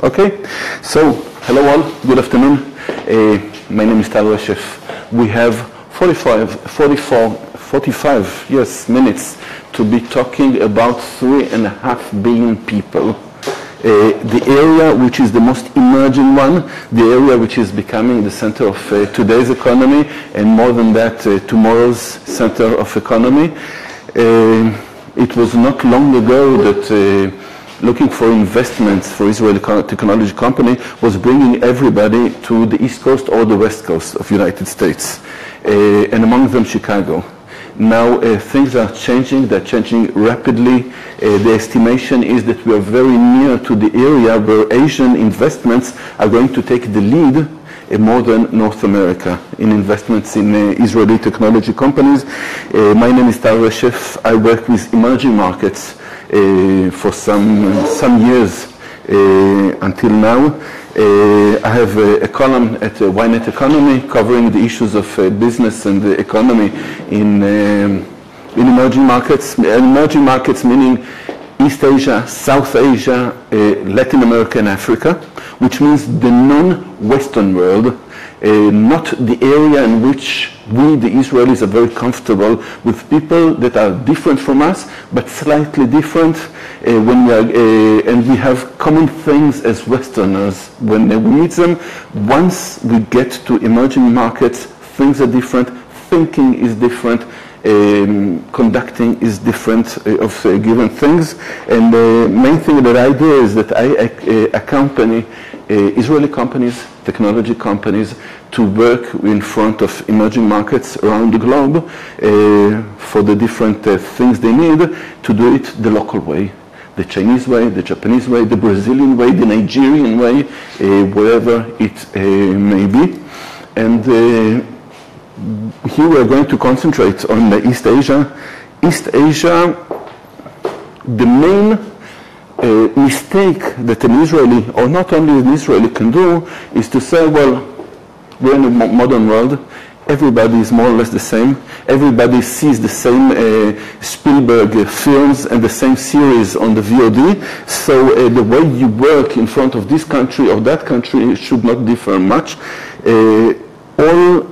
Okay, so hello all, good afternoon. My name is Tal Reshef. We have 45 minutes to be talking about 3.5 billion people. The area which is the most emerging one, the area which is becoming the center of today's economy, and more than that, tomorrow's center of economy. It was not long ago that looking for investments for Israeli technology company was bringing everybody to the East Coast or the West Coast of United States, and among them Chicago. Now things are changing, they're changing rapidly. The estimation is that we are very near to the area where Asian investments are going to take the lead more than North America in investments in Israeli technology companies. My name is Tal Reshef. I work with emerging markets for some years until now. I have a column at Ynet Economy covering the issues of business and the economy in emerging markets. Emerging markets meaning East Asia, South Asia, Latin America and Africa, which means the non-Western world, not the area in which we, the Israelis, are very comfortable with people that are different from us, but slightly different, and we have common things as Westerners when we meet them. Once we get to emerging markets, things are different, thinking is different, conducting is different of given things. And the main thing that I do is that I accompany Israeli companies, technology companies, to work in front of emerging markets around the globe for the different things they need to do it the local way. The Chinese way, the Japanese way, the Brazilian way, the Nigerian way, wherever it may be. And here we are going to concentrate on East Asia. East Asia, the main mistake that an Israeli, or not only an Israeli, can do is to say, well, we're in a modern world, everybody is more or less the same, everybody sees the same Spielberg films and the same series on the VOD, so the way you work in front of this country or that country should not differ much. All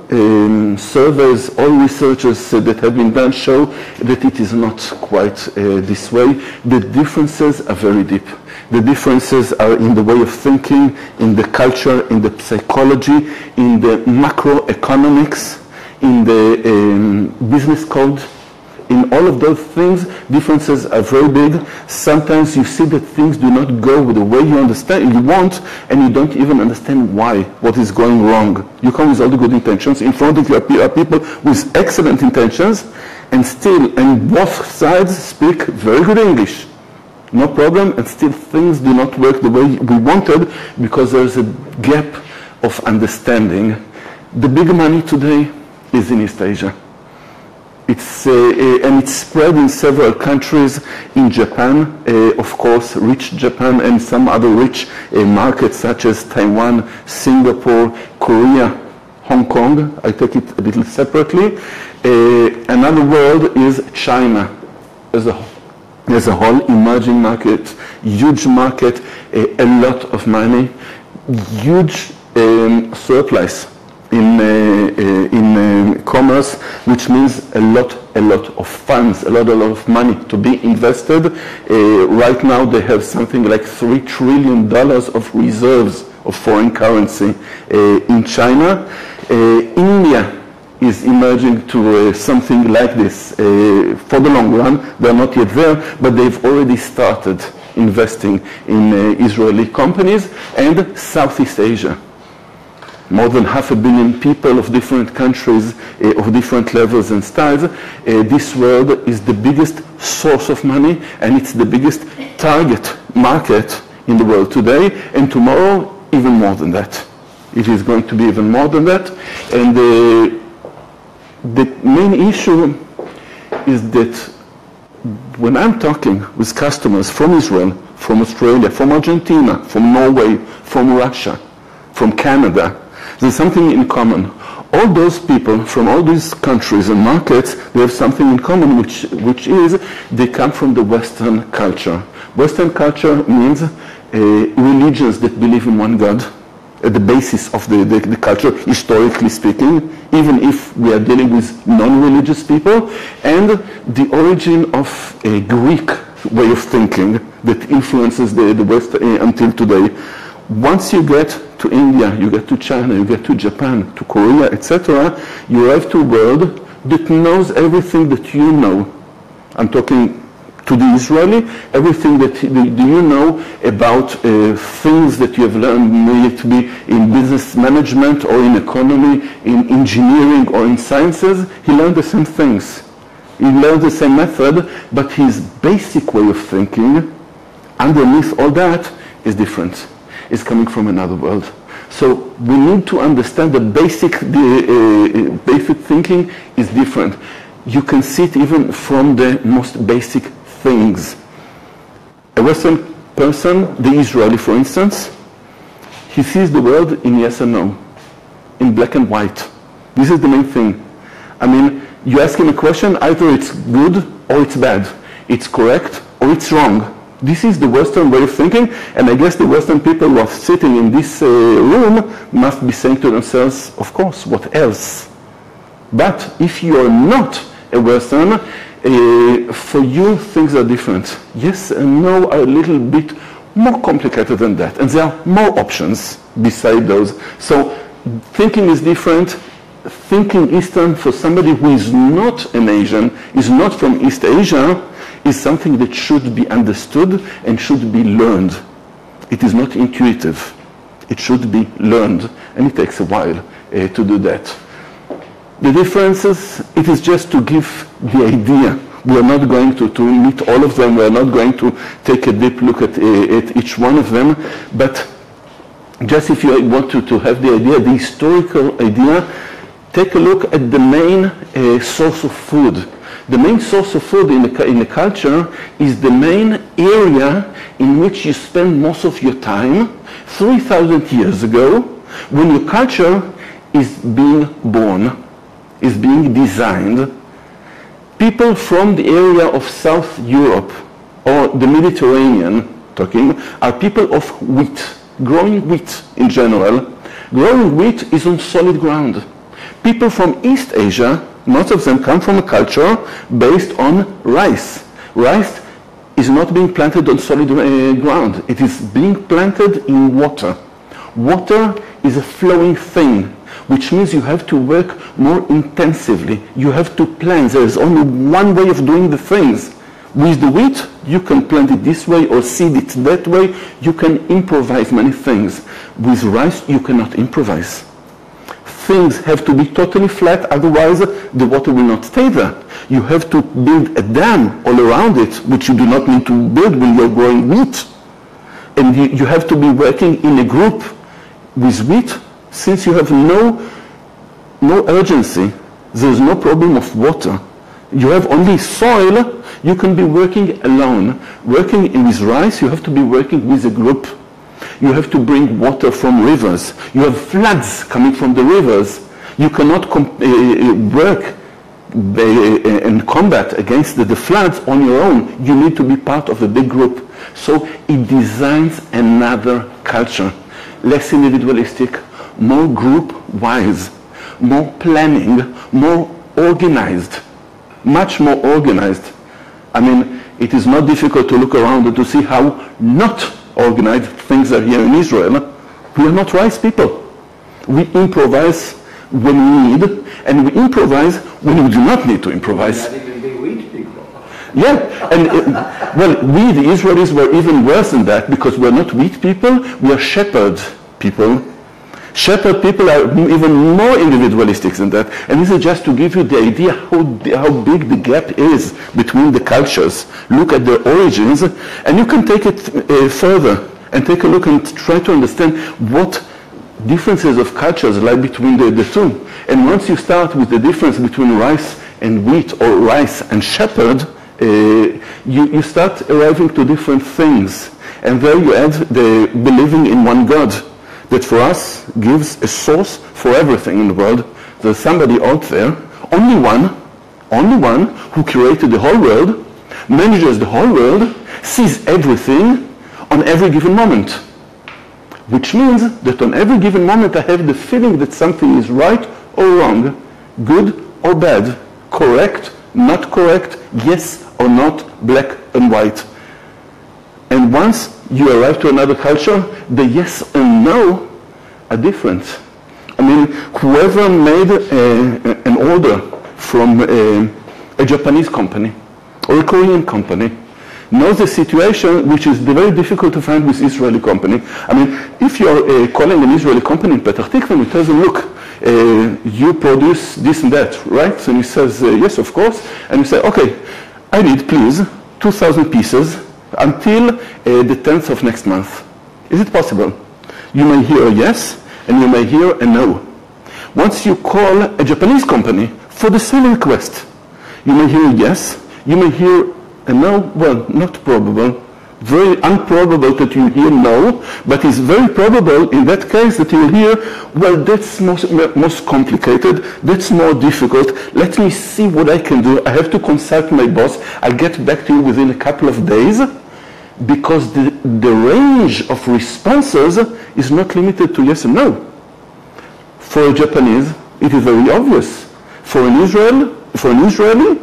surveys, all researchers that have been done show that it is not quite this way. The differences are very deep. The differences are in the way of thinking, in the culture, in the psychology, in the macroeconomics, in the business code. In all of those things, differences are very big. Sometimes you see that things do not go the way you want, and you don't even understand why, what is going wrong. You come with all the good intentions. In front of you are people with excellent intentions, and still, and both sides speak very good English. No problem, and still things do not work the way we wanted because there's a gap of understanding. The big money today is in East Asia. And it's spread in several countries. In Japan, of course, rich Japan, and some other rich markets such as Taiwan, Singapore, Korea, Hong Kong. I take it a little separately. Another world is China as a whole, emerging market, huge market, a lot of money, huge surplus in commerce, which means a lot of funds, a lot of money to be invested. Right now they have something like $3 trillion of reserves of foreign currency in China. India is emerging to something like this for the long run. They're not yet there, but they've already started investing in Israeli companies. And Southeast Asia. More than 500 million people of different countries, of different levels and styles. This world is the biggest source of money, and it's the biggest target market in the world today, and tomorrow even more than that. It is going to be even more than that. And the main issue is that when I'm talking with customers from Israel, from Australia, from Argentina, from Norway, from Russia, from Canada, there's something in common. All those people from all these countries and markets, they have something in common, which is they come from the Western culture. Western culture means religions that believe in one God at the basis of the culture, historically speaking, even if we are dealing with non-religious people, and the origin of a Greek way of thinking that influences the West until today. Once you get to India, you get to China, you get to Japan, to Korea, etc., you arrive to a world that knows everything that you know. I'm talking to the Israeli, everything that you know about things that you have learned, may it be in business management or in economy, in engineering or in sciences, he learned the same things. He learned the same method, but his basic way of thinking, underneath all that, is different. It's coming from another world. So we need to understand the basic thinking is different. You can see it even from the most basic things. A Western person, the Israeli for instance, he sees the world in yes and no, in black and white. This is the main thing. I mean, you ask him a question, either it's good or it's bad. It's correct or it's wrong. This is the Western way of thinking, and I guess the Western people who are sitting in this room must be saying to themselves, of course, what else? But if you are not a Western, for you things are different. Yes and no are a little bit more complicated than that, and there are more options beside those. So thinking is different. Thinking Eastern for somebody who is not an Asian, is not from East Asia, is something that should be understood and should be learned. It is not intuitive. It should be learned, and it takes a while to do that. The differences, it is just to give the idea. We are not going to meet all of them. We are not going to take a deep look at each one of them. But just if you want to have the idea, the historical idea, take a look at the main source of food. The main source of food in the culture is the main area in which you spend most of your time 3,000 years ago, when your culture is being born, is being designed. People from the area of South Europe or the Mediterranean, are people of wheat, growing wheat in general. Growing wheat is on solid ground. People from East Asia, most of them come from a culture based on rice. Rice is not being planted on solid ground. It is being planted in water. Water is a flowing thing, which means you have to work more intensively. You have to plan. There is only one way of doing the things. With the wheat, you can plant it this way or seed it that way. You can improvise many things. With rice, you cannot improvise. Things have to be totally flat, otherwise the water will not stay there. You have to build a dam all around it, which you do not need to build when you're growing wheat. And you have to be working in a group with wheat, since you have no urgency. There's no problem of water. You have only soil. You can be working alone. Working with rice, you have to be working with a group. You have to bring water from rivers. You have floods coming from the rivers. You cannot work and combat against the floods on your own. You need to be part of a big group. So it designs another culture. Less individualistic, more group-wise, more planning, more organized, much more organized. I mean, it is not difficult to look around and to see how not organized things are here in Israel. We are not rice people. We improvise when we need, and we improvise when we do not need to improvise. Not even be wheat people. Yeah, and well, we the Israelis were even worse than that, because we're not wheat people, we are shepherd people. Shepherd people are even more individualistic than that. And this is just to give you the idea how big the gap is between the cultures. Look at their origins, and you can take it further and take a look and try to understand what differences of cultures lie between the two. And once you start with the difference between rice and wheat, or rice and shepherd, you start arriving to different things. And there you add the believing in one God, that for us gives a source for everything in the world. There's somebody out there, only one who created the whole world, manages the whole world, sees everything on every given moment. Which means that on every given moment I have the feeling that something is right or wrong, good or bad, correct, not correct, yes or not, black and white. And once you arrive to another culture, the yes and no are different. I mean, whoever made an order from a Japanese company or a Korean company knows the situation which is very difficult to find with Israeli company. I mean, if you're calling an Israeli company in Petah Tikva and it tells them, look, you produce this and that, right? And he says, yes, of course. And you say, okay, I need, please, 2,000 pieces until the 10th of next month. Is it possible? You may hear a yes, and you may hear a no. Once you call a Japanese company for the same request, you may hear a yes, you may hear a no. Well, not probable. Very improbable that you hear no, but it's very probable in that case that you'll hear, well, that's most complicated, that's more difficult, let me see what I can do, I have to consult my boss, I'll get back to you within a couple of days, because the range of responses is not limited to yes and no. For a Japanese, it is very obvious. For an Israeli,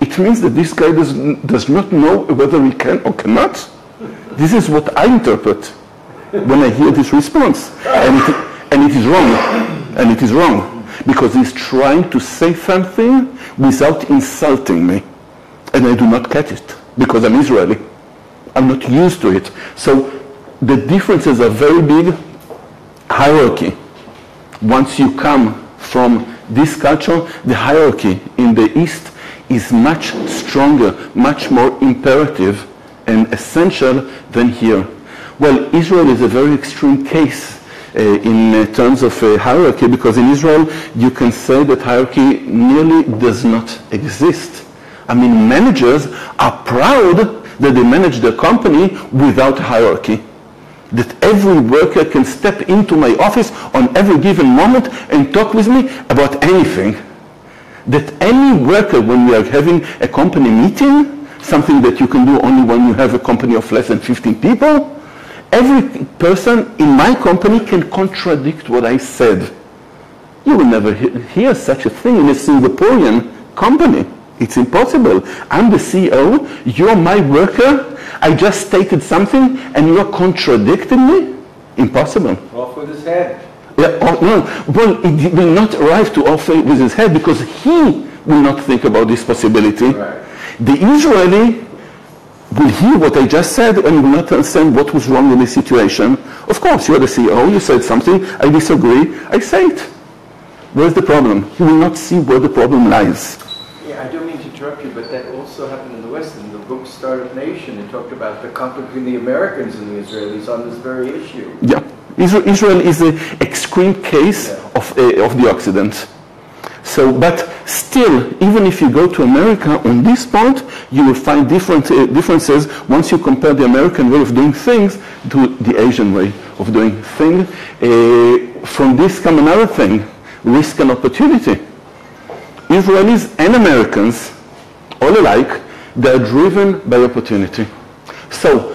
it means that this guy does not know whether he can or cannot. This is what I interpret when I hear this response. And it is wrong. And it is wrong. Because he's trying to say something without insulting me. And I do not catch it. Because I'm Israeli. I'm not used to it. So the differences are very big. Hierarchy. Once you come from this culture, the hierarchy in the East is much stronger, much more imperative and essential than here. Well, Israel is a very extreme case in terms of hierarchy, because in Israel you can say that hierarchy nearly does not exist. I mean, managers are proud that they manage their company without hierarchy. That every worker can step into my office on every given moment and talk with me about anything. That any worker, when we are having a company meeting, something that you can do only when you have a company of less than 15 people, every person in my company can contradict what I said. You will never hear such a thing in a Singaporean company. It's impossible. I'm the CEO, you're my worker, I just stated something and you're contradicting me? Impossible. Off with his head. Yeah, no. Well, it will not arrive to off with his head because he will not think about this possibility. Right. The Israeli will hear what I just said and will not understand what was wrong in the situation. Of course, you're the CEO, you said something, I disagree, I say it. Where's the problem? He will not see where the problem lies. Yeah, I don't mean to interrupt you, but that also happened in the West. In the book Startup Nation, it talked about the conflict between the Americans and the Israelis on this very issue. Yeah. Israel is an extreme case of the Occident. So, but still, even if you go to America on this point, you will find differences once you compare the American way of doing things to the Asian way of doing things. From this come another thing, risk and opportunity. Israelis and Americans, all alike, they are driven by opportunity. So,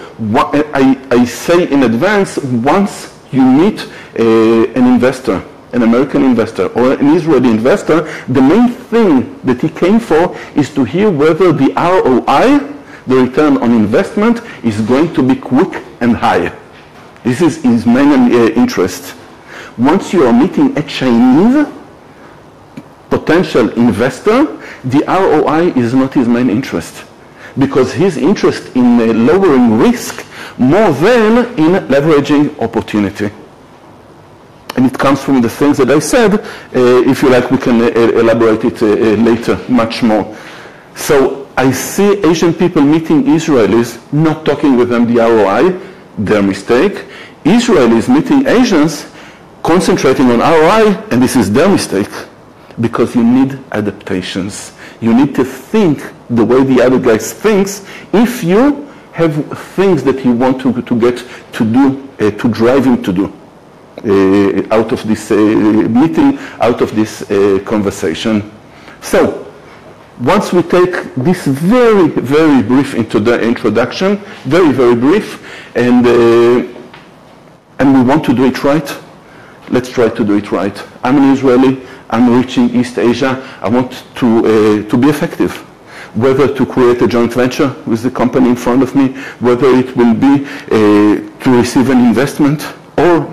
I say in advance, once you meet an investor, an American investor or an Israeli investor, the main thing that he came for is to hear whether the ROI, the return on investment, is going to be quick and high. This is his main interest. Once you are meeting a Chinese potential investor, the ROI is not his main interest, because his interest in lowering risk more than in leveraging opportunity. And it comes from the things that I said. If you like, we can elaborate it later much more. So I see Asian people meeting Israelis, not talking with them the ROI, their mistake. Israelis meeting Asians, concentrating on ROI, and this is their mistake. Because you need adaptations. You need to think the way the other guy thinks if you have things that you want to get to do, to drive him to do. Out of this meeting, out of this conversation. So, Once we take this very, very brief introduction, very, very brief, and we want to do it right, let's try to do it right. I'm an Israeli, I'm reaching East Asia, I want to be effective. Whether to create a joint venture with the company in front of me, whether it will be to receive an investment, or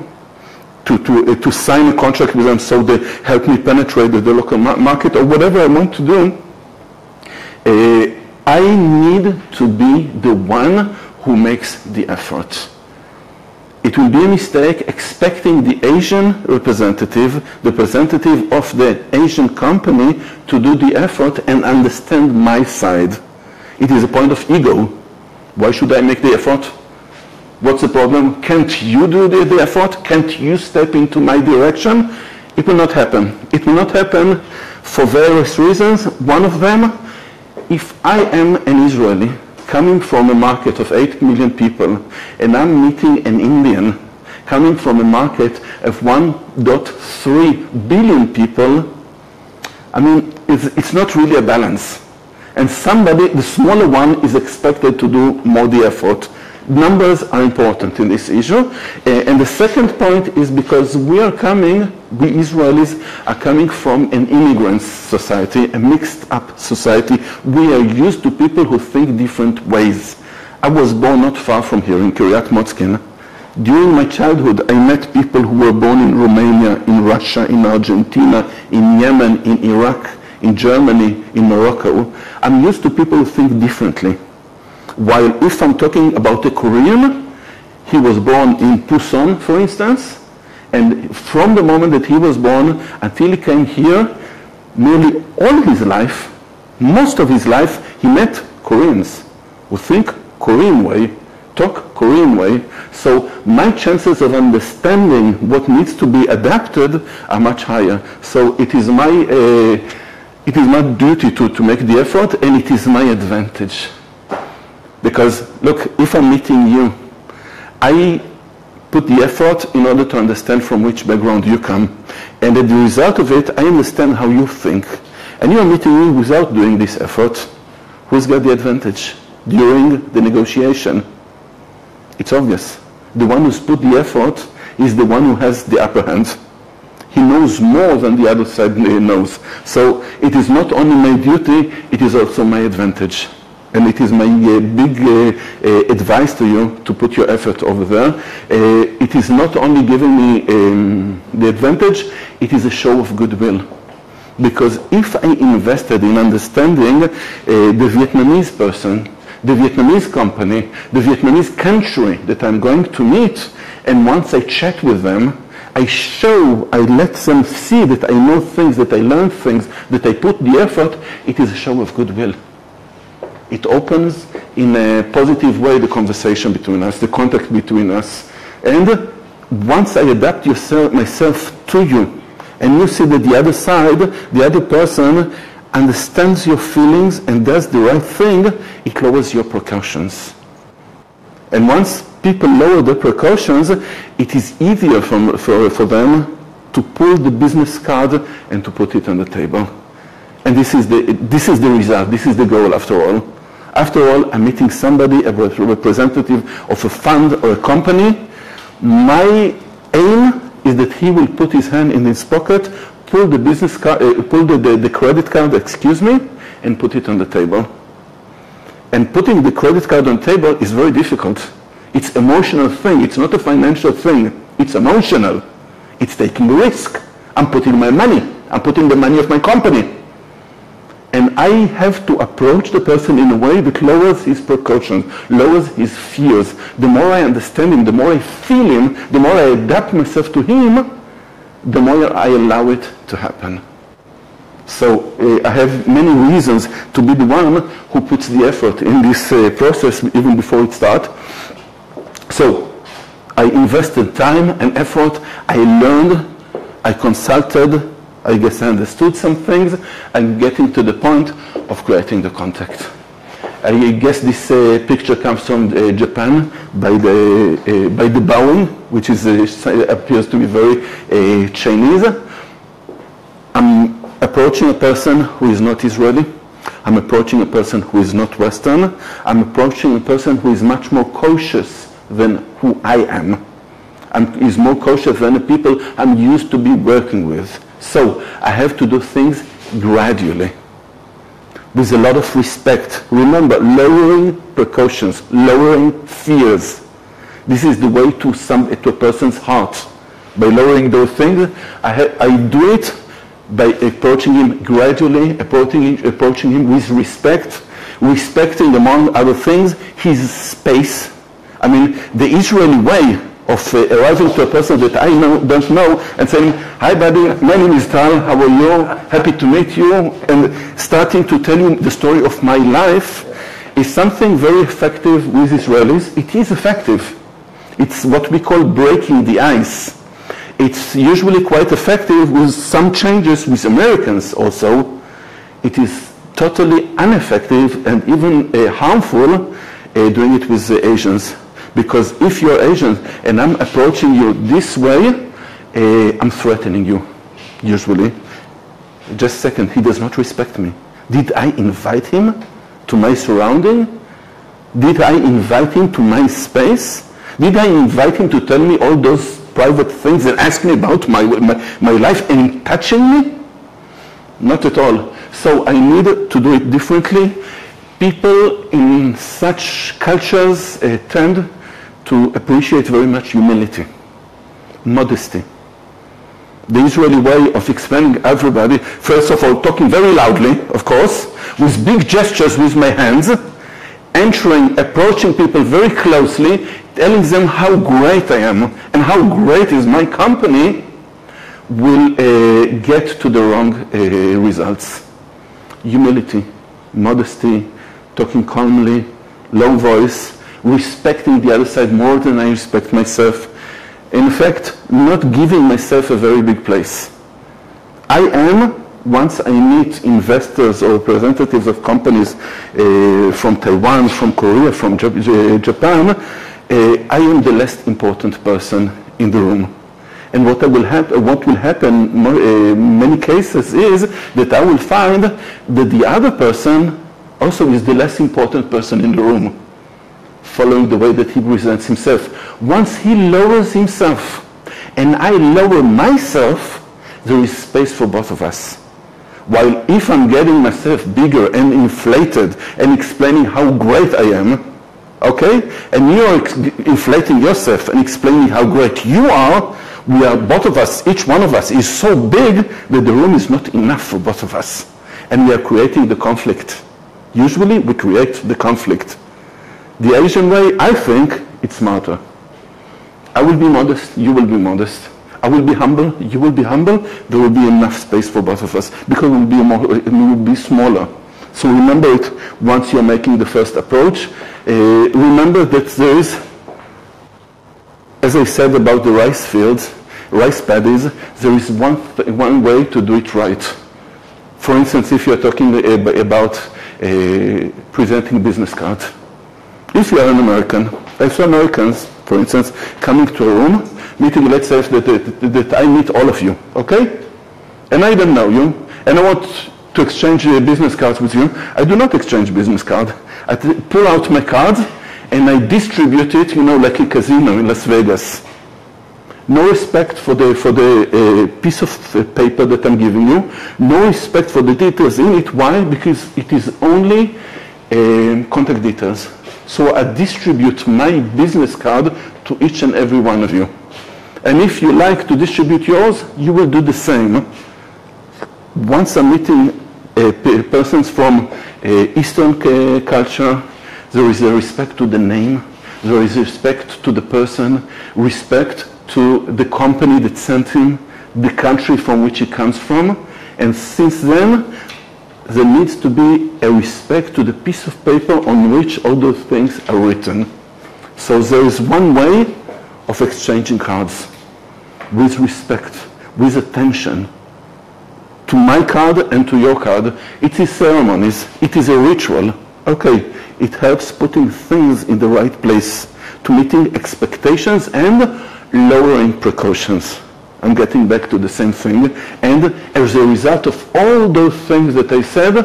to sign a contract with them so they help me penetrate the local market, or whatever I want to do, I need to be the one who makes the effort. It will be a mistake expecting the Asian representative, the representative of the Asian company, to do the effort and understand my side. It is a point of ego. Why should I make the effort? What's the problem? Can't you do the effort? Can't you step into my direction? It will not happen. It will not happen for various reasons. One of them, if I am an Israeli coming from a market of 8 million people and I'm meeting an Indian coming from a market of 1.3 billion people, I mean, it's not really a balance. And somebody, the smaller one, is expected to do more the effort. Numbers are important in this issue. And the second point is because we Israelis are coming from an immigrant society, a mixed up society. We are used to people who think different ways. I was born not far from here in Kiryat Motzkin. During my childhood, I met people who were born in Romania, in Russia, in Argentina, in Yemen, in Iraq, in Germany, in Morocco. I'm used to people who think differently. While if I'm talking about a Korean, he was born in Pusan, for instance, and from the moment that he was born until he came here, nearly all his life, most of his life, he met Koreans who think Korean way, talk Korean way. So my chances of understanding what needs to be adapted are much higher. So it is my duty to make the effort, and it is my advantage. Because, look, if I'm meeting you, I put the effort in order to understand from which background you come. And as a result of it, I understand how you think. And you are meeting me without doing this effort. Who's got the advantage during the negotiation? It's obvious. The one who's put the effort is the one who has the upper hand. He knows more than the other side knows. So it is not only my duty, it is also my advantage. And it is my big advice to you to put your effort over there. It is not only giving me the advantage, it is a show of goodwill. Because if I invested in understanding the Vietnamese person, the Vietnamese company, the Vietnamese country that I'm going to meet, and once I chat with them, I let them see that I know things, that I learn things, that I put the effort, it is a show of goodwill. It opens in a positive way the conversation between us, the contact between us. And once I adapt myself to you, and you see that the other side, the other person understands your feelings and does the right thing, it lowers your precautions. And once people lower their precautions, it is easier for them to pull the business card and to put it on the table. And this is the result, this is the goal after all. After all, I'm meeting somebody, a representative of a fund or a company. My aim is that he will put his hand in his pocket, pull the business card, pull the credit card, and put it on the table. And putting the credit card on the table is very difficult. It's an emotional thing. It's not a financial thing. It's emotional. It's taking a risk. I'm putting my money. I'm putting the money of my company. And I have to approach the person in a way that lowers his precautions, lowers his fears. The more I understand him, the more I feel him, the more I adapt myself to him, the more I allow it to happen. So I have many reasons to be the one who puts the effort in this process even before it starts. So I invested time and effort, I learned, I consulted, I guess I understood some things. I'm getting to the point of creating the contact. I guess this picture comes from Japan by the bowing, which is appears to be very Chinese. I'm approaching a person who is not Israeli. I'm approaching a person who is not Western. I'm approaching a person who is much more cautious than who I am. Is more cautious than the people I'm used to be working with. So I have to do things gradually, with a lot of respect. Remember, lowering precautions, lowering fears. This is the way to a person's heart. By lowering those things, I do it by approaching him gradually, approaching him with respect, respecting, among other things, his space. I mean, the Israeli way of arriving to a person that I don't know and saying, "Hi buddy, my name is Tal, how are you? Happy to meet you," and starting to tell you the story of my life is something very effective with Israelis. It is effective. It's what we call breaking the ice. It's usually quite effective with some changes with Americans also. It is totally ineffective and even harmful doing it with the Asians. Because if you're Asian and I'm approaching you this way, I'm threatening you, usually. Just a second, he does not respect me. Did I invite him to my surrounding? Did I invite him to my space? Did I invite him to tell me all those private things and ask me about my life and touching me? Not at all. So I need to do it differently. People in such cultures tend to appreciate very much humility, modesty. The Israeli way of explaining everybody, first of all, talking very loudly, of course, with big gestures with my hands, approaching people very closely, telling them how great I am and how great is my company, will get to the wrong results. Humility, modesty, talking calmly, low voice, respecting the other side more than I respect myself. In fact, not giving myself a very big place. I am, once I meet investors or representatives of companies from Taiwan, from Korea, from Japan, I am the less important person in the room. And what will happen in many cases is that I will find that the other person also is the less important person in the room, following the way that he presents himself. Once he lowers himself and I lower myself, there is space for both of us. While if I'm getting myself bigger and inflated and explaining how great I am, okay, and you're inflating yourself and explaining how great you are, we are, both of us, each one of us is so big that the room is not enough for both of us. And we are creating the conflict. Usually we create the conflict. The Asian way, I think, it's smarter. I will be modest, you will be modest. I will be humble, you will be humble. There will be enough space for both of us because we will be smaller. So remember it once you're making the first approach. Remember that there is, as I said about the rice fields, rice paddies, there is one way to do it right. For instance, if you're talking about presenting business cards. If you are an American, I saw Americans, for instance, coming to a room, meeting, let's say that I meet all of you, okay? And I don't know you, and I want to exchange business cards with you. I do not exchange business cards. I pull out my cards and I distribute it, like a casino in Las Vegas. No respect for the piece of paper that I'm giving you. No respect for the details in it. Why? Because it is only contact details. So I distribute my business card to each and every one of you. And if you like to distribute yours, you will do the same. Once I'm meeting persons from Eastern culture, there is a respect to the name, there is respect to the person, respect to the company that sent him, the country from which he comes from. And since then, there needs to be a respect to the piece of paper on which all those things are written. So there is one way of exchanging cards, with respect, with attention to my card and to your card. It is ceremonies, it is a ritual. Okay, it helps putting things in the right place, to meeting expectations and lowering precautions. I'm getting back to the same thing. And as a result of all those things that I said,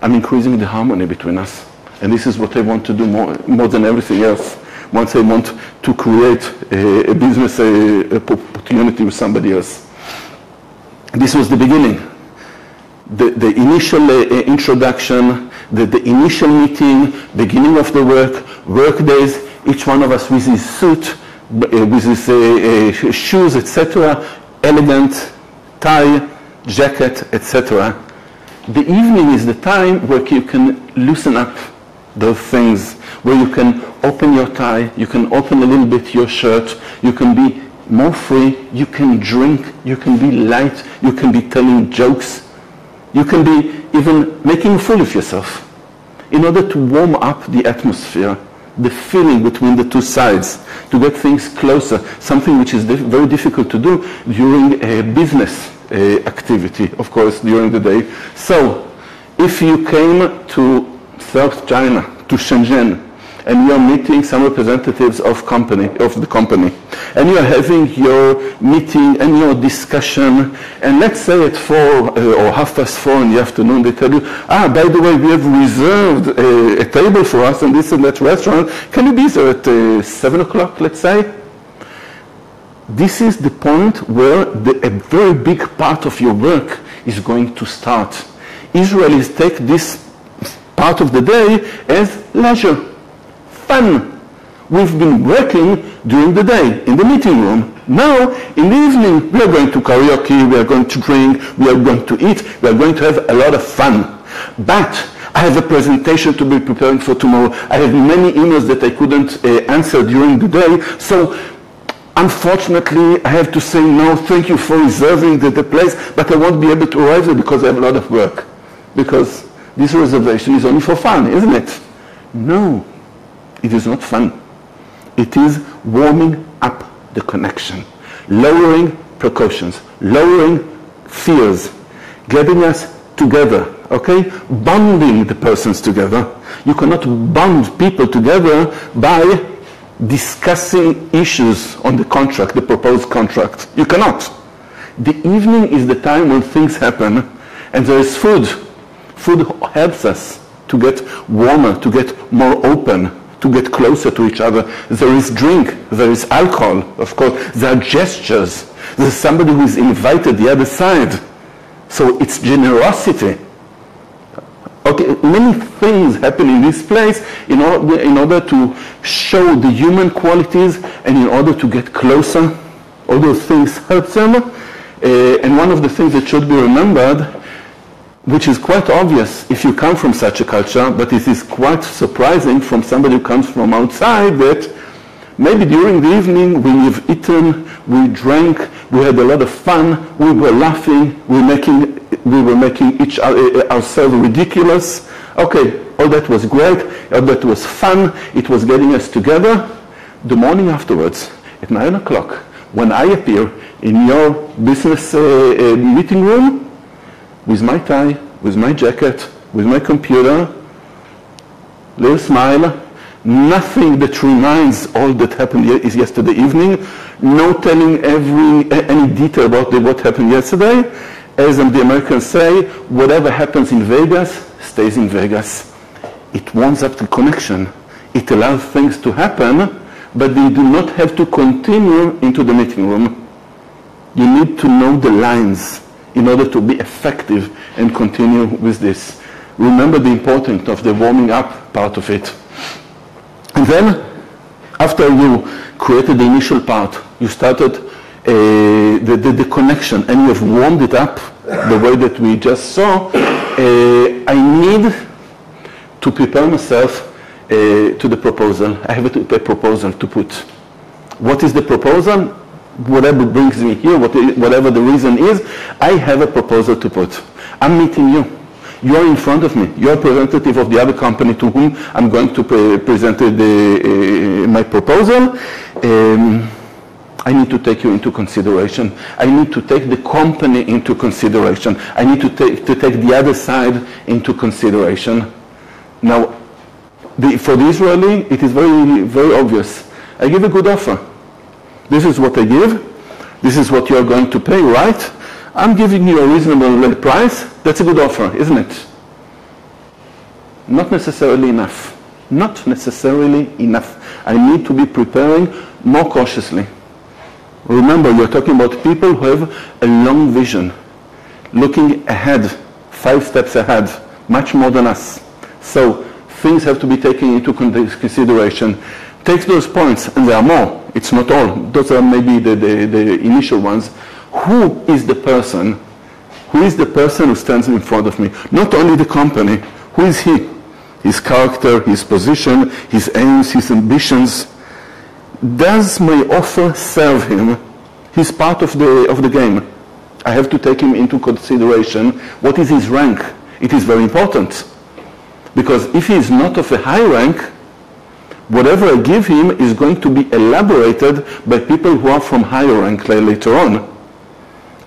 I'm increasing the harmony between us. And this is what I want to do more than everything else. Once I want to create a business opportunity with somebody else. This was the beginning. The initial introduction, the initial meeting, beginning of the work days, each one of us with his suit, with his shoes, etc., elegant, tie, jacket, etc. The evening is the time where you can loosen up those things, where you can open your tie, you can open a little bit your shirt, you can be more free, you can drink, you can be light, you can be telling jokes, you can be even making a fool of yourself in order to warm up the atmosphere, the feeling between the two sides, to get things closer, something which is very difficult to do during a business activity, of course, during the day. So, if you came to South China, to Shenzhen, and you're meeting some representatives of the company, and you're having your meeting and your discussion, and let's say at 4 or 4:30 in the afternoon, they tell you, by the way, we have reserved a table for us in this and that restaurant. Can you be there at 7 o'clock, let's say? This is the point where a very big part of your work is going to start. Israelis take this part of the day as leisure, fun. We've been working during the day in the meeting room. Now, in the evening, we are going to karaoke, we are going to drink, we are going to eat, we are going to have a lot of fun. But I have a presentation to be preparing for tomorrow. I have many emails that I couldn't answer during the day. So, unfortunately, I have to say no, thank you for reserving the place, but I won't be able to arrive there because I have a lot of work. Because this reservation is only for fun, isn't it? No, it is not fun. It is warming up the connection, lowering precautions, lowering fears, getting us together, okay? Bonding the persons together. You cannot bond people together by discussing issues on the contract, the proposed contract. You cannot. The evening is the time when things happen, and there is food. Food helps us to get warmer, to get more open, to get closer to each other. There is drink, there is alcohol, of course. There are gestures. There's somebody who is invited the other side. So it's generosity. Okay, many things happen in this place in order to show the human qualities and in order to get closer. All those things help them. And one of the things that should be remembered, which is quite obvious if you come from such a culture, but it is quite surprising from somebody who comes from outside, that maybe during the evening we've eaten, we drank, we had a lot of fun, we were laughing, we were making ourselves ridiculous. Okay, all that was great, all that was fun, it was getting us together. The morning afterwards, at 9 o'clock, when I appear in your business meeting room, with my tie, with my jacket, with my computer, little smile, nothing that reminds all that happened yesterday evening, no telling any detail about what happened yesterday. As the Americans say, whatever happens in Vegas stays in Vegas. It warms up the connection. It allows things to happen, but they do not have to continue into the meeting room. You need to know the lines in order to be effective and continue with this. Remember the importance of the warming up part of it. And then, after you created the initial part, you started the connection, and you have warmed it up the way that we just saw. I need to prepare myself to the proposal. I have a proposal to put. What is the proposal? Whatever brings me here, whatever the reason is, I have a proposal to put. I'm meeting you. You're in front of me. You're a representative of the other company to whom I'm going to present my proposal. I need to take you into consideration. I need to take the company into consideration. I need to take the other side into consideration. Now, for the Israeli, it is very, very obvious. I give a good offer. This is what I give. This is what you're going to pay, right? I'm giving you a reasonable price. That's a good offer, isn't it? not necessarily enough. Not necessarily enough. I need to be preparing more cautiously. Remember, you're talking about people who have a long vision, looking ahead, 5 steps ahead, much more than us. So things have to be taken into consideration. Take those points, and there are more. It's not all. Those are maybe the initial ones. Who is the person? Who is the person who stands in front of me? Not only the company. Who is he? His character, his position, his aims, his ambitions. Does my offer serve him? He's part of the game. I have to take him into consideration. What is his rank? It is very important. Because if he is not of a high rank, whatever I give him is going to be elaborated by people who are from higher rank later on.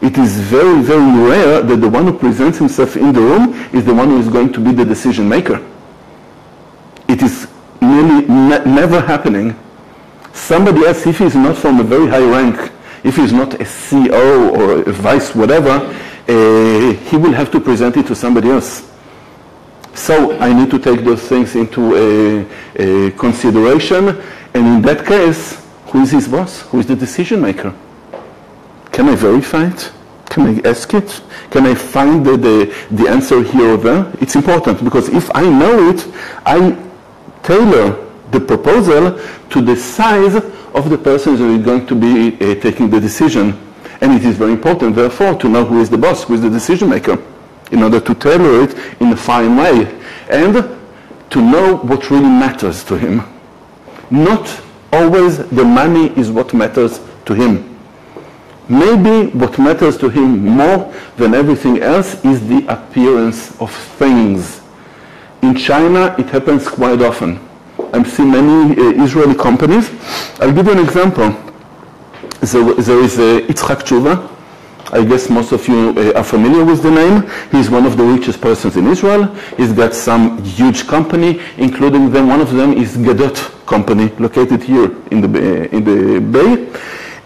It is very, very rare that the one who presents himself in the room is the one who is going to be the decision maker. It is nearly never happening. Somebody else, if he's not from a very high rank, if he's not a CEO or a vice whatever, he will have to present it to somebody else. So I need to take those things into consideration. And in that case, who is his boss? Who is the decision maker? Can I verify it? Can I ask it? Can I find the answer here or there? It's important because if I know it, I tailor the proposal to the size of the person who is going to be taking the decision. And it is very important, therefore, to know who is the boss, who is the decision maker, in order to tailor it in a fine way. And to know what really matters to him. Not always the money is what matters to him. Maybe what matters to him more than everything else is the appearance of things. In China, it happens quite often. I've seen many Israeli companies. I'll give you an example. There is Yitzhak Tshuva. I guess most of you are familiar with the name. He's one of the richest persons in Israel. He's got some huge company, including them. One of them is Gadot company, located here in the Bay.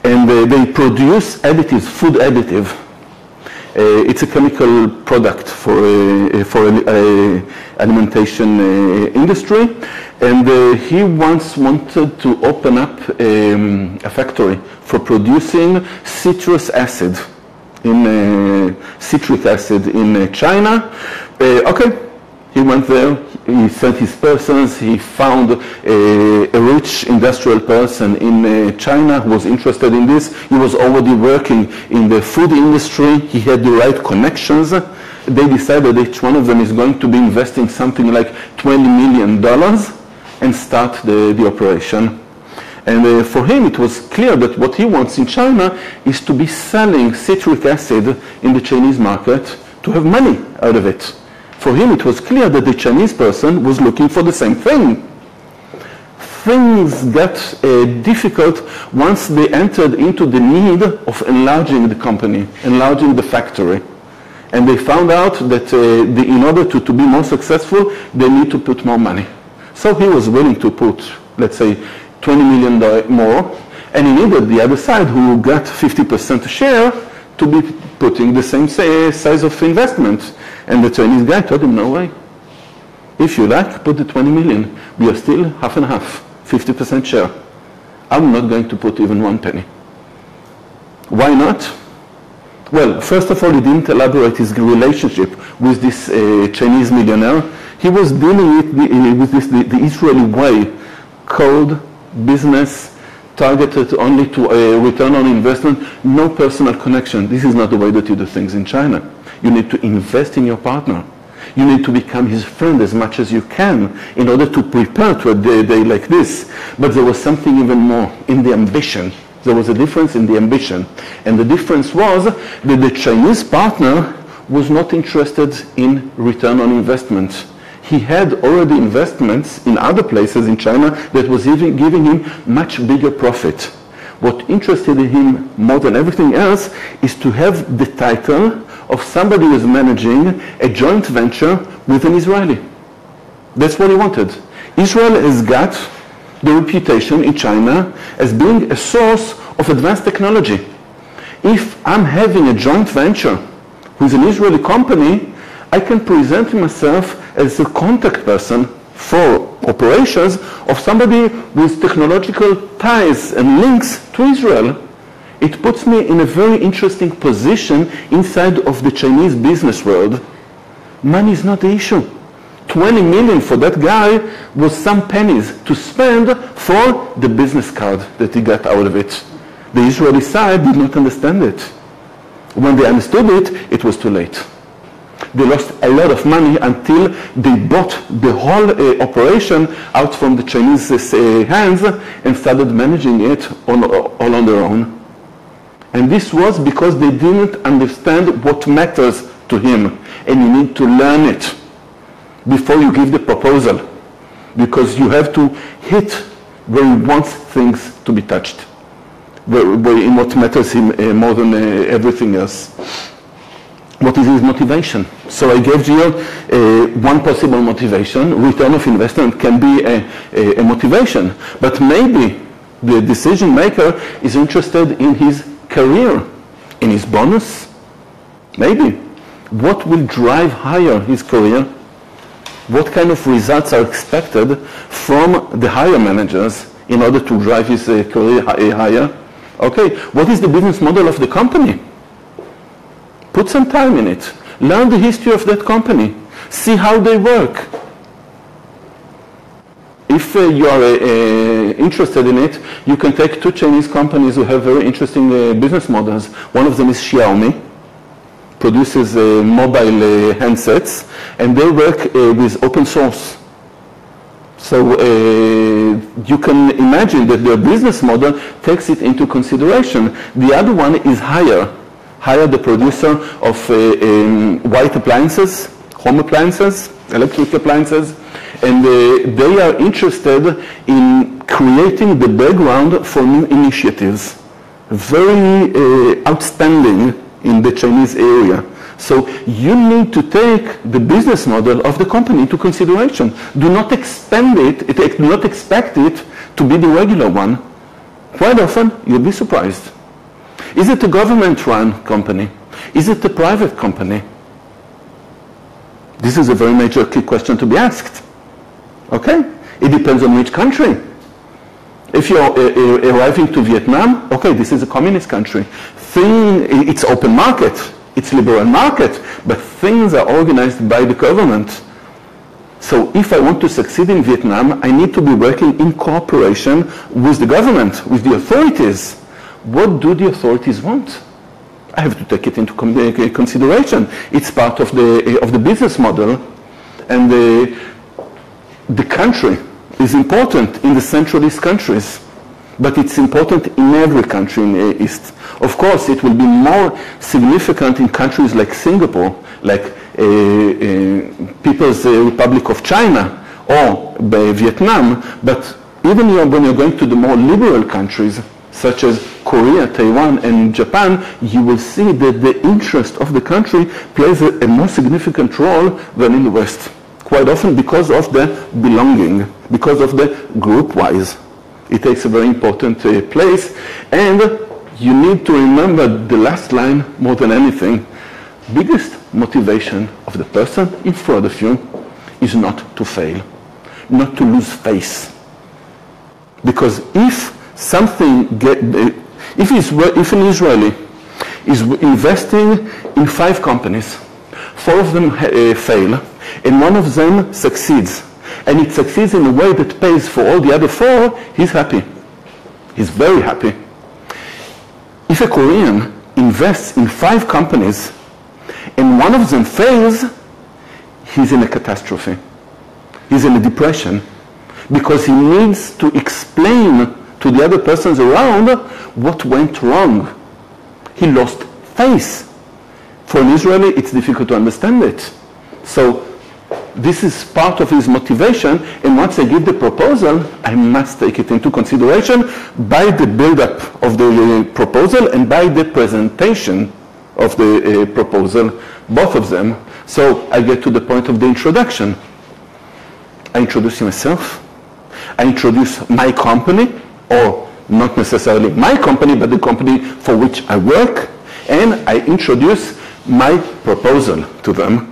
And they produce additives, food additive. It's a chemical product for alimentation industry. And he once wanted to open up a factory for producing citrus acid, citric acid in China. Okay, he went there, he sent his persons, he found a rich industrial person in China who was interested in this. He was already working in the food industry, he had the right connections. They decided each one of them is going to be investing something like $20 million and start the operation. And for him, it was clear that what he wants in China is to be selling citric acid in the Chinese market to have money out of it. For him, it was clear that the Chinese person was looking for the same thing. Things got difficult once they entered into the need of enlarging the company, enlarging the factory. And they found out that in order to be more successful, they need to put more money. So he was willing to put, let's say, $20 million more, and he needed the other side, who got 50% share, to be putting the same size of investment. And the Chinese guy told him, no way. If you like, put the 20 million. We are still half and half, 50% share. I'm not going to put even 1 penny. Why not? Well, first of all, he didn't elaborate his relationship with this Chinese millionaire. He was dealing with the Israeli way, cold business, targeted only to a return on investment, no personal connection. This is not the way that you do things in China. You need to invest in your partner. You need to become his friend as much as you can in order to prepare to a day like this. But there was something even more in the ambition. There was a difference in the ambition. And the difference was that the Chinese partner was not interested in return on investment. He had already investments in other places in China that was even giving him much bigger profit. What interested him more than everything else is to have the title of somebody who is managing a joint venture with an Israeli. That's what he wanted. Israel has got the reputation in China as being a source of advanced technology. If I'm having a joint venture with an Israeli company, I can present myself as a contact person for operations of somebody with technological ties and links to Israel. It puts me in a very interesting position inside of the Chinese business world. Money is not the issue. 20 million for that guy was some pennies to spend for the business card that he got out of it. The Israeli side did not understand it. When they understood it, it was too late. They lost a lot of money until they bought the whole operation out from the Chinese hands and started managing it all on their own. And this was because they didn't understand what matters to him. And you need to learn it before you give the proposal, because you have to hit where he wants things to be touched, where in what matters him more than everything else. What is his motivation? So I gave you one possible motivation. Return of investment can be a motivation, but maybe the decision maker is interested in his career, in his bonus. Maybe. What will drive higher his career? What kind of results are expected from the higher managers in order to drive his career higher? Okay, what is the business model of the company? Put some time in it. Learn the history of that company. See how they work. If you are interested in it, you can take two Chinese companies who have very interesting business models. One of them is Xiaomi, produces mobile handsets, and they work with open source. So you can imagine that their business model takes it into consideration. The other one is Haifa, the producer of white appliances, home appliances, electric appliances, and they are interested in creating the background for new initiatives. Very outstanding in the Chinese area. So you need to take the business model of the company into consideration. Do not expand it, do not expect it to be the regular one. Quite often, you'll be surprised. Is it a government-run company? Is it a private company? This is a very major key question to be asked. Okay? It depends on which country. If you're arriving to Vietnam, okay, this is a communist country. It's open market, it's liberal market, but things are organized by the government. So if I want to succeed in Vietnam, I need to be working in cooperation with the government, with the authorities. What do the authorities want? I have to take it into consideration. It's part of the business model, and the country is important in the Central East countries, but it's important in every country in the East. Of course, it will be more significant in countries like Singapore, like People's Republic of China, or Vietnam, but even when you're going to the more liberal countries, such as Korea, Taiwan, and Japan, you will see that the interest of the country plays a more significant role than in the West. Quite often because of the belonging, because of the group-wise. It takes a very important place, and you need to remember the last line more than anything. Biggest motivation of the person in front of you is not to fail, not to lose face. Because if an Israeli is investing in 5 companies, 4 of them fail, and 1 of them succeeds, and it succeeds in a way that pays for all the other 4, he's happy. He's very happy. If a Korean invests in 5 companies and 1 of them fails, he's in a catastrophe. He's in a depression because he needs to explain to the other persons around what went wrong. He lost face. For an Israeli, it's difficult to understand it. So this is part of his motivation, and once I give the proposal, I must take it into consideration by the build-up of the proposal and by the presentation of the proposal, both of them. So I get to the point of the introduction. I introduce myself. I introduce my company, or not necessarily my company, but the company for which I work, and I introduce my proposal to them.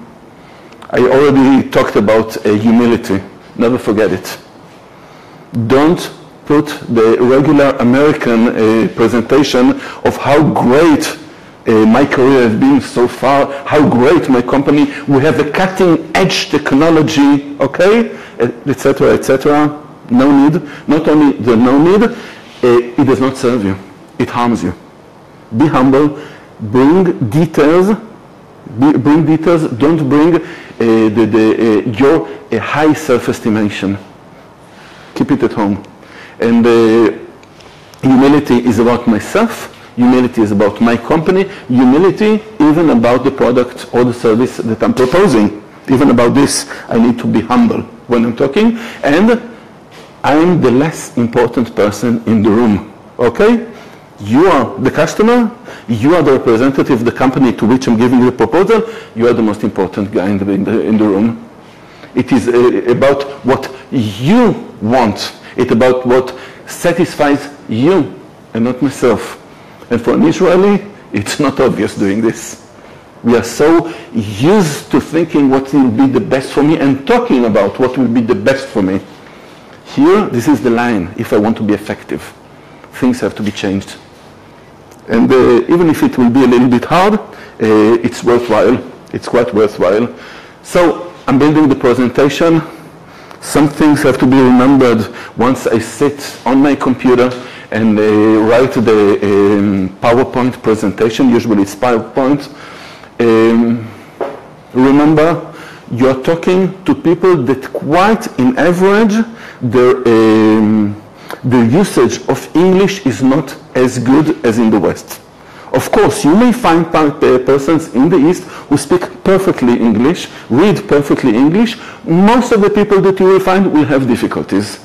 I already talked about humility. Never forget it. Don't put the regular American presentation of how great my career has been so far, how great my company, we have a cutting edge technology, okay, etc., etc. No need. Not only the no need, it does not serve you. It harms you. Be humble. Bring details. Bring details. Don't bring your high self-estimation. Keep it at home. And humility is about myself. Humility is about my company. Humility even about the product or the service that I'm proposing. Even about this, I need to be humble when I'm talking. And I'm the less important person in the room. Okay? You are the customer. You are the representative of the company to which I'm giving the proposal. You are the most important guy in the room. It is about what you want. It's about what satisfies you and not myself. And for an Israeli, it's not obvious doing this. We are so used to thinking what will be the best for me and talking about what will be the best for me. Here, this is the line. If I want to be effective, things have to be changed. And even if it will be a little bit hard, it's worthwhile. It's quite worthwhile. So I'm building the presentation. Some things have to be remembered once I sit on my computer and write the PowerPoint presentation. Usually it's PowerPoint. Remember, you're talking to people that quite in average, the usage of English is not as good as in the West. Of course, you may find persons in the East who speak perfectly English, read perfectly English. Most of the people that you will find will have difficulties.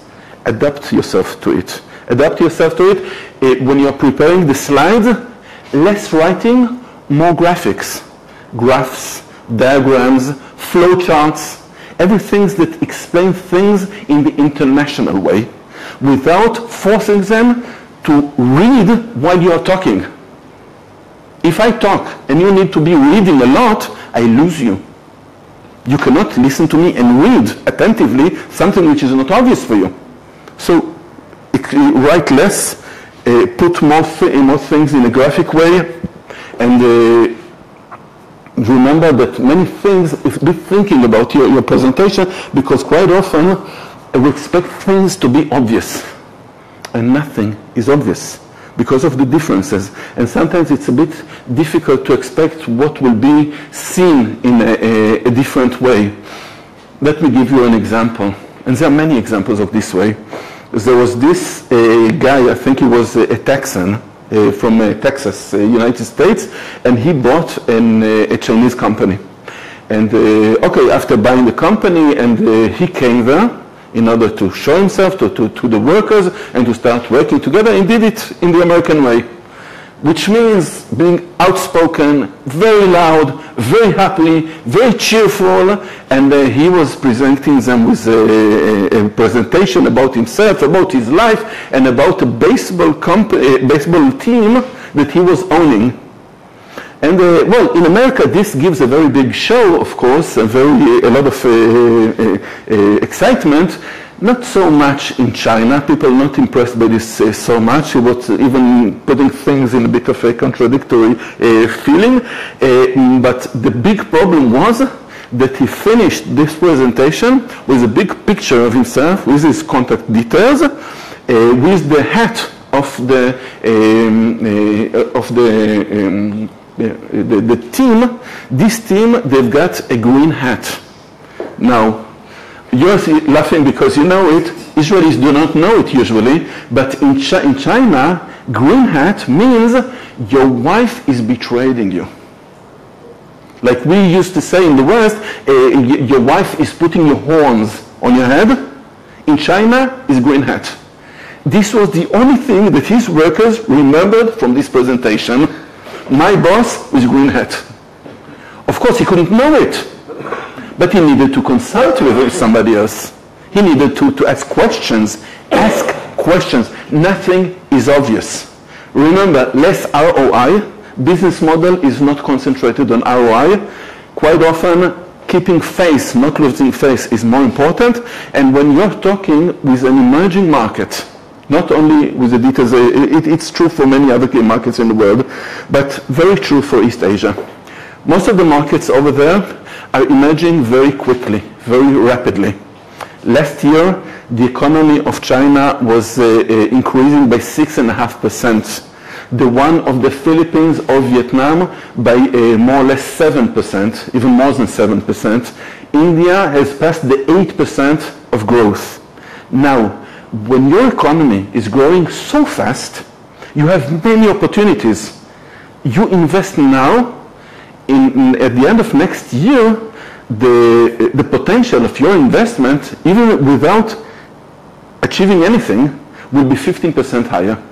Adapt yourself to it. Adapt yourself to it. When you're preparing the slides, less writing, more graphics. Graphs, diagrams, flowcharts, everything that explain things in the international way, without forcing them to read while you are talking. If I talk and you need to be reading a lot, I lose you. You cannot listen to me and read attentively something which is not obvious for you. So write less, put more things in a graphic way, and remember that many things, be thinking about your presentation, because quite often we expect things to be obvious, and nothing is obvious because of the differences. And sometimes it's a bit difficult to expect what will be seen in a different way. Let me give you an example, and there are many examples of this way. There was this guy, I think he was a Texan, from Texas, United States, and he bought a Chinese company. And okay, after buying the company, and he came there in order to show himself to the workers and to start working together, and did it in the American way, which means being outspoken, very loud, very happy, very cheerful, and he was presenting them with a presentation about himself, about his life, and about a baseball team that he was owning. And well, in America, this gives a very big show, of course, a lot of excitement. Not so much in China. People are not impressed by this so much. He was even putting things in a bit of a contradictory feeling. But the big problem was that he finished this presentation with a big picture of himself, with his contact details, with the hat of the team. This team, they've got a green hat. Now, you're laughing because you know it. Israelis do not know it usually, but in China, green hat means your wife is betraying you. Like we used to say in the West, your wife is putting your horns on your head. In China, is green hat. This was the only thing that his workers remembered from this presentation. My boss is green hat. Of course, he couldn't know it. But he needed to consult with somebody else. He needed to ask questions. Ask questions. Nothing is obvious. Remember, less ROI. Business model is not concentrated on ROI. Quite often, keeping face, not losing face, is more important. And when you're talking with an emerging market, not only with the details, it's true for many other markets in the world, but very true for East Asia. Most of the markets over there are emerging very quickly, very rapidly. Last year, the economy of China was increasing by 6.5%. The one of the Philippines or Vietnam by more or less 7%, even more than 7%. India has passed the 8% of growth. Now, when your economy is growing so fast, you have many opportunities. You invest now, at the end of next year, the potential of your investment, even without achieving anything, will be 15% higher.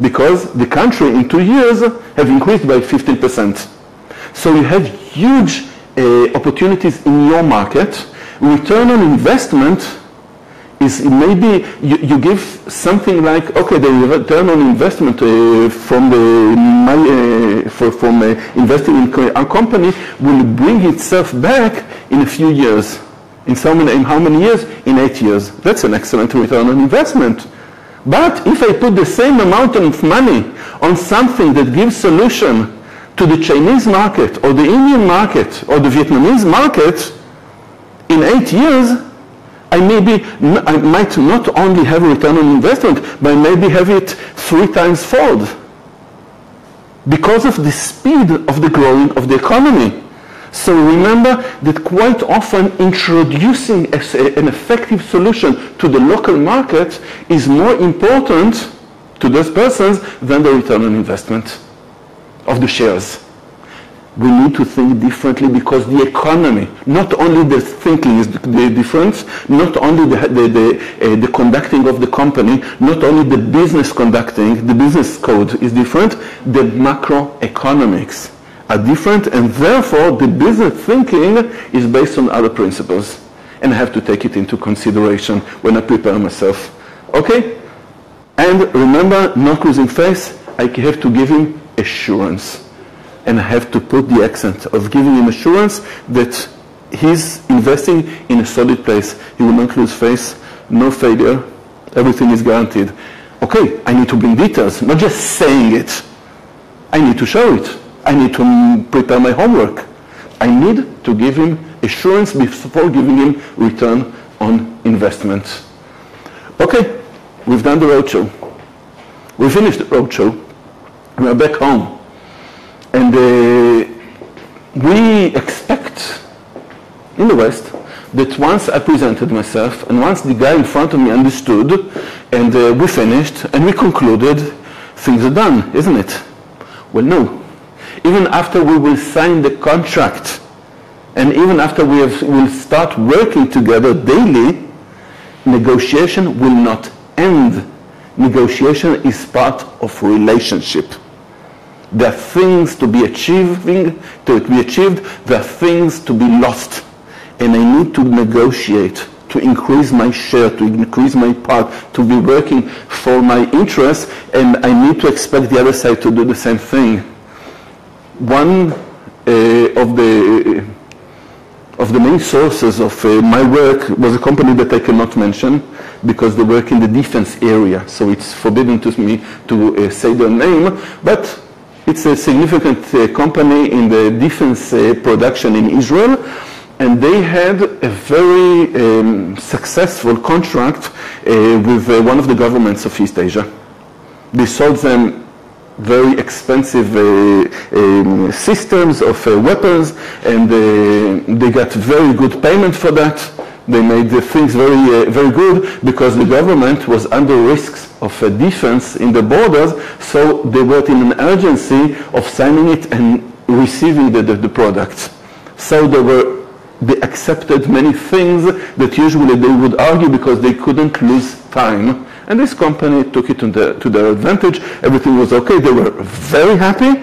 Because the country in 2 years have increased by 15%. So you have huge opportunities in your market. Return on investment is maybe you give something like, okay, the return on investment from investing in our company will bring itself back in a few years. In how many years? In 8 years. That's an excellent return on investment. But if I put the same amount of money on something that gives solution to the Chinese market or the Indian market or the Vietnamese market, in 8 years, I might not only have a return on investment, but maybe have it 3 times fold. Because of the speed of the growing of the economy. So remember that quite often introducing an effective solution to the local market is more important to those persons than the return on investment of the shares. We need to think differently because the economy, not only the thinking is the difference, not only the conducting of the company, not only the business conducting, the business code is different, the macroeconomics are different, and therefore the business thinking is based on other principles. And I have to take it into consideration when I prepare myself. Okay? And remember, not losing face, I have to give him assurance. And I have to put the accent of giving him assurance that he's investing in a solid place. He will not lose face, no failure, everything is guaranteed. Okay, I need to bring details, not just saying it. I need to show it. I need to prepare my homework. I need to give him assurance before giving him return on investment. Okay, we've done the roadshow. We finished the roadshow. We are back home. And we expect in the West that once I presented myself and once the guy in front of me understood and we finished and we concluded, things are done, isn't it? Well, no. Even after we will sign the contract and even after we'll start working together daily, negotiation will not end. Negotiation is part of relationship. There are things to be achieved, there are things to be lost. And I need to negotiate, to increase my share, to increase my part, to be working for my interests, and I need to expect the other side to do the same thing. One of the main sources of my work was a company that I cannot mention because they work in the defense area, so it's forbidden to me to say their name, but it's a significant company in the defense production in Israel, and they had a very successful contract with one of the governments of East Asia. They sold them very expensive systems of weapons, and they got very good payment for that. They made the things very, very good because the government was under risks of defense in the borders, so they were in an urgency of signing it and receiving the product. So they accepted many things that usually they would argue because they couldn't lose time. And this company took it to their advantage. Everything was okay. They were very happy.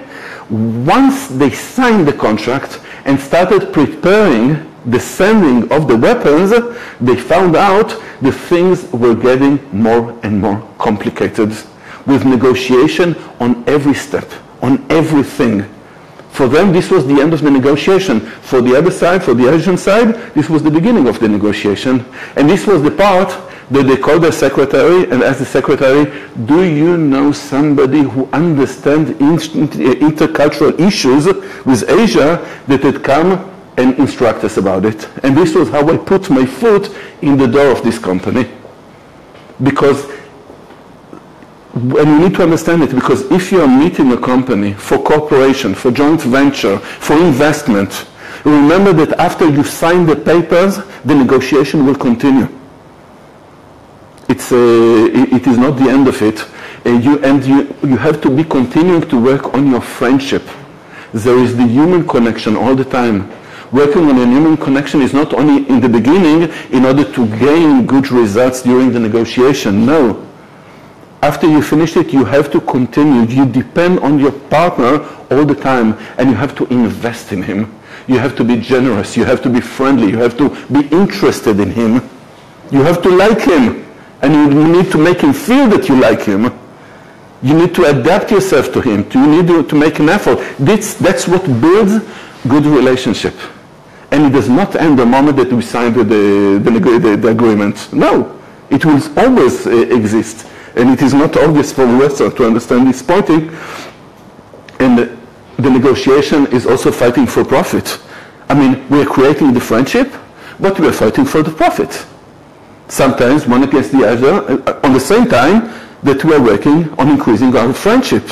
Once they signed the contract and started preparing the sending of the weapons, they found out the things were getting more and more complicated with negotiation on every step, on everything. For them, this was the end of the negotiation. For the other side, for the Asian side, this was the beginning of the negotiation. And this was the part that they called their secretary and asked the secretary, do you know somebody who understands intercultural issues with Asia that had come and instruct us about it? And this was how I put my foot in the door of this company. Because, and you need to understand it, because if you are meeting a company for cooperation, for joint venture, for investment, remember that after you sign the papers, the negotiation will continue. It is not the end of it. You have to be continuing to work on your friendship. There is the human connection all the time. Working on a human connection is not only in the beginning in order to gain good results during the negotiation. No. After you finish it, you have to continue. You depend on your partner all the time, and you have to invest in him. You have to be generous. You have to be friendly. You have to be interested in him. You have to like him, and you need to make him feel that you like him. You need to adapt yourself to him. You need to make an effort. That's what builds good relationship. And it does not end the moment that we sign the agreement. No, it will always exist. And it is not obvious for the Western to understand this pointing. And the negotiation is also fighting for profit. I mean, we are creating the friendship, but we are fighting for the profit. Sometimes one against the other, on the same time that we are working on increasing our friendship.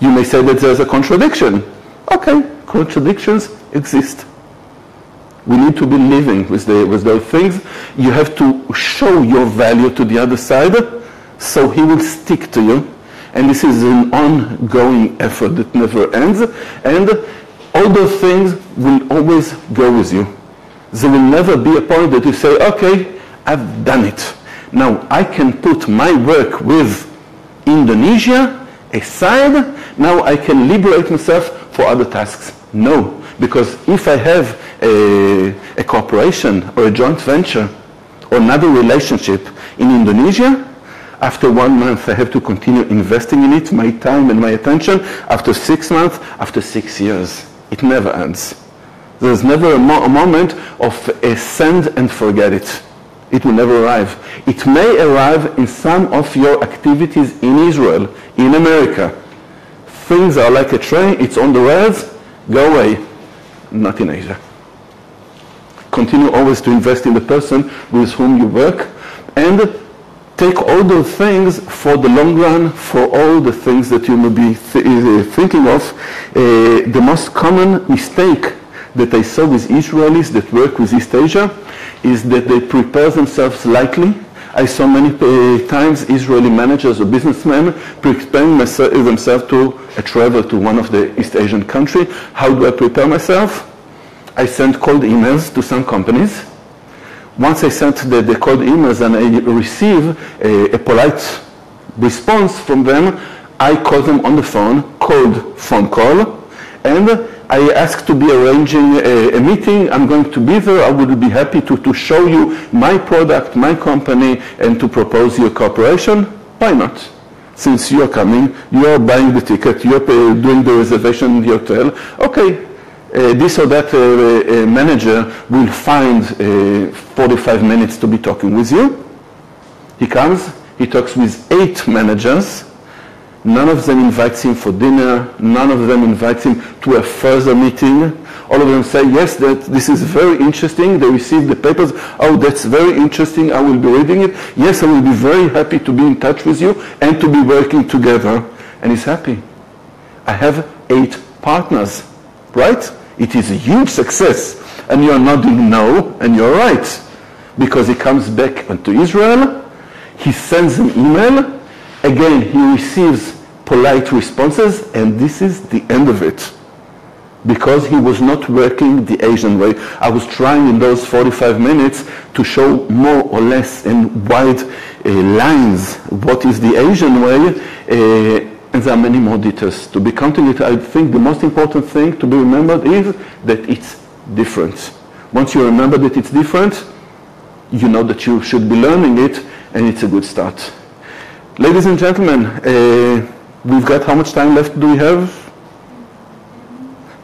You may say that there's a contradiction. Okay, contradictions exist. We need to be living with those things. You have to show your value to the other side, so he will stick to you. And this is an ongoing effort that never ends. And all those things will always go with you. There will never be a point that you say, okay, I've done it. Now I can put my work with Indonesia aside. Now I can liberate myself for other tasks. No, because if I have a cooperation or a joint venture or another relationship in Indonesia, after 1 month I have to continue investing in it, my time and my attention. After 6 months, after 6 years, it never ends. There's never a moment of a send and forget it. It will never arrive. It may arrive in some of your activities in Israel, in America. Things are like a train, it's on the rails, go away. Not in Asia. Continue always to invest in the person with whom you work, and take all those things for the long run, for all the things that you may be thinking of. The most common mistake that I saw with Israelis that work with East Asia is that they prepare themselves lightly. I saw many times Israeli managers or businessmen preparing themselves to travel to one of the East Asian countries. How do I prepare myself? I sent cold emails to some companies. Once I sent the cold emails and I receive a polite response from them, I call them on the phone, cold phone call, and I ask to be arranging a meeting. I'm going to be there. I would be happy to show you my product, my company, and to propose your cooperation. Why not? Since you're coming, you're buying the ticket, you're doing the reservation in the hotel. Okay, this or that manager will find 45 minutes to be talking with you. He comes, he talks with 8 managers. None of them invites him for dinner. None of them invites him to a further meeting. All of them say, yes, this is very interesting. They receive the papers. Oh, that's very interesting. I will be reading it. Yes, I will be very happy to be in touch with you and to be working together. And he's happy. I have 8 partners, right? It is a huge success. And you're nodding no, and you're right. Because he comes back to Israel. He sends an email. Again, he receives polite responses, and this is the end of it. Because he was not working the Asian way. I was trying in those 45 minutes to show more or less in wide lines what is the Asian way, and there are many more details to be counting it. I think the most important thing to be remembered is that it's different. Once you remember that it's different, you know that you should be learning it, and it's a good start. Ladies and gentlemen, we've got how much time left do we have?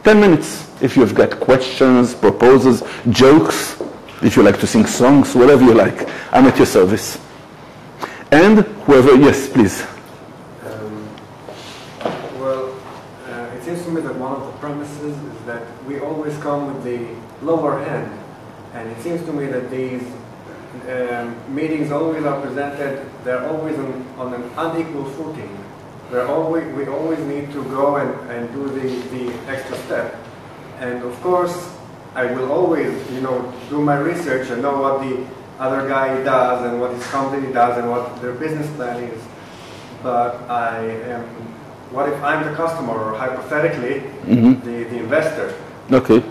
10 minutes. If you've got questions, proposals, jokes, if you like to sing songs, whatever you like, I'm at your service. And whoever, yes, please. It seems to me that one of the premises is that we always come with the lower end. And it seems to me that these meetings always are presented, they're always on an unequal footing. We always need to go and do the extra step. And of course, I will always, do my research and know what the other guy does and what his company does and what their business plan is. But what if I'm the customer, or hypothetically, the investor? Okay.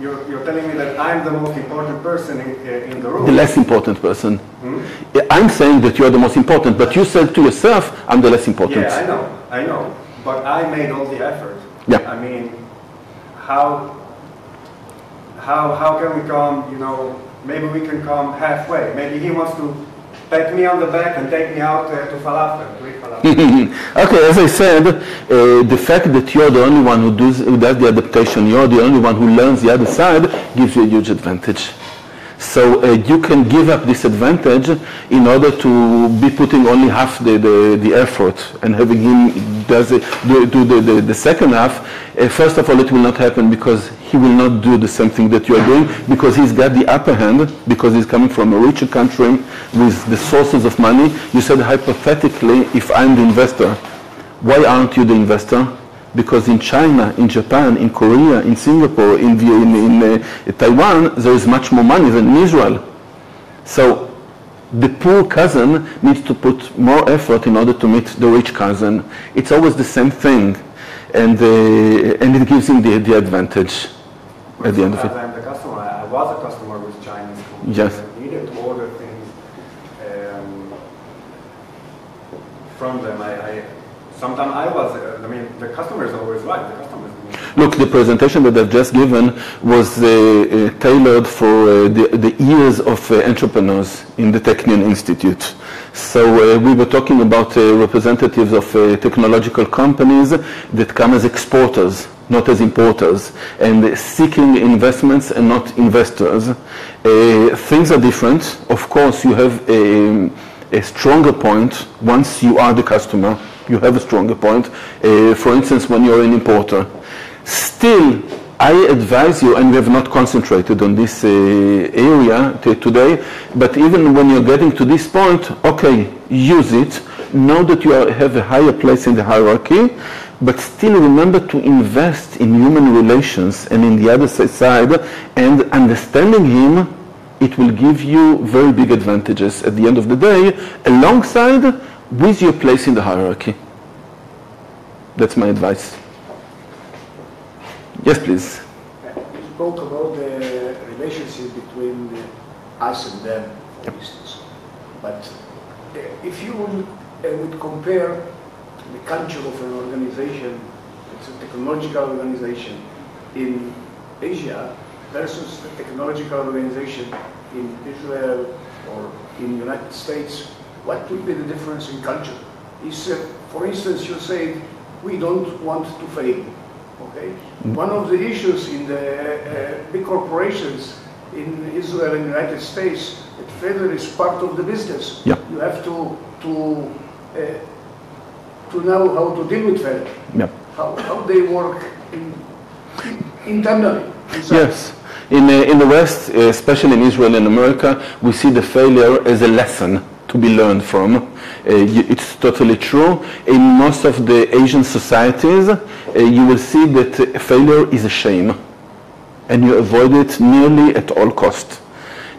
You're telling me that I'm the most important person in the room. The less important person. I'm saying that you're the most important, but you said to yourself, I'm the less important. Yeah, I know. But I made all the effort. Yeah. I mean, how can we come, maybe we can come halfway. Maybe he wants to pat me on the back and take me out to falafel, to eat falafel. Okay, as I said, the fact that you're the only one who does the adaptation, you're the only one who learns the other side, gives you a huge advantage. So you can give up this advantage in order to be putting only half the effort and having him do the second half. First of all, it will not happen because he will not do the same thing that you are doing, because he's got the upper hand, because he's coming from a richer country with the sources of money. You said hypothetically, if I'm the investor, why aren't you the investor? Because in China, in Japan, in Korea, in Singapore, in Taiwan, there is much more money than in Israel. So the poor cousin needs to put more effort in order to meet the rich cousin. It's always the same thing, and it gives him the advantage at the end of it. I'm the customer. I was a customer with Chinese companies. Yes. I needed to order things from them. Sometimes the customer is always right. The customer is Look, the presentation that I've just given was tailored for the ears of entrepreneurs in the Technion Institute. So we were talking about representatives of technological companies that come as exporters, not as importers, and seeking investments and not investors. Things are different. Of course, you have a stronger point once you are the customer. You have a stronger point, for instance, when you're an importer. Still, I advise you, and we have not concentrated on this area today, but even when you're getting to this point, okay, use it. Know that you have a higher place in the hierarchy, but still remember to invest in human relations and in the other side, and understanding him, it will give you very big advantages at the end of the day, alongside with your place in the hierarchy. That's my advice. Yes, please. You spoke about the relationship between us and them, for instance. But if you would compare the culture of an organization, it's a technological organization in Asia versus the technological organization in Israel or in the United States, what would be the difference in culture? For instance, you say, we don't want to fail, okay? One of the issues in the big corporations in Israel and the United States, that failure is part of the business. Yeah. You have to know how to deal with failure. Yeah. How they work internally. Yes. In the West, especially in Israel and America, we see the failure as a lesson to be learned from. It's totally true. In most of the Asian societies, you will see that failure is a shame, and you avoid it nearly at all costs.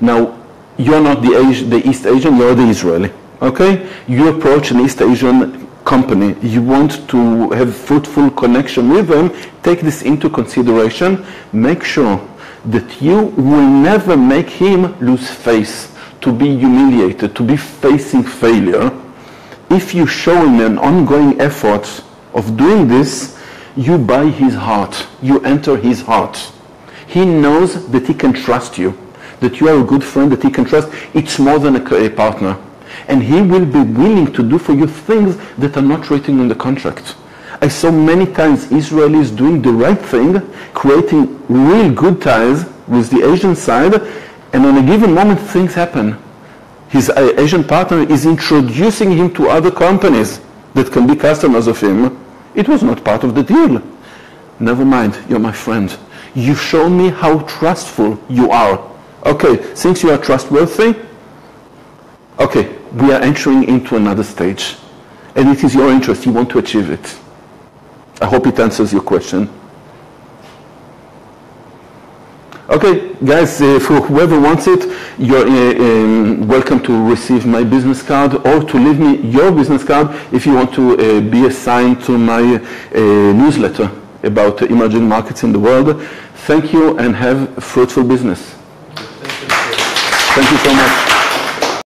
Now, you're not the East Asian, you're the Israeli, okay? You approach an East Asian company, you want to have fruitful connection with them, take this into consideration, make sure that you will never make him lose face, to be humiliated, to be facing failure. If you show him an ongoing effort of doing this, you buy his heart, you enter his heart. He knows that he can trust you, that you are a good friend that he can trust. It's more than a partner. And he will be willing to do for you things that are not written in the contract. I saw many times Israelis doing the right thing, creating real good ties with the Asian side, and on a given moment things happen. His Asian partner is introducing him to other companies that can be customers of him. It was not part of the deal. Never mind, you're my friend. You've shown me how trustful you are. Okay, since you are trustworthy, okay, we are entering into another stage. And it is your interest, you want to achieve it. I hope it answers your question. Okay, guys, for whoever wants it, you're welcome to receive my business card or to leave me your business card if you want to be assigned to my newsletter about emerging markets in the world. Thank you and have fruitful business. Thank you so much.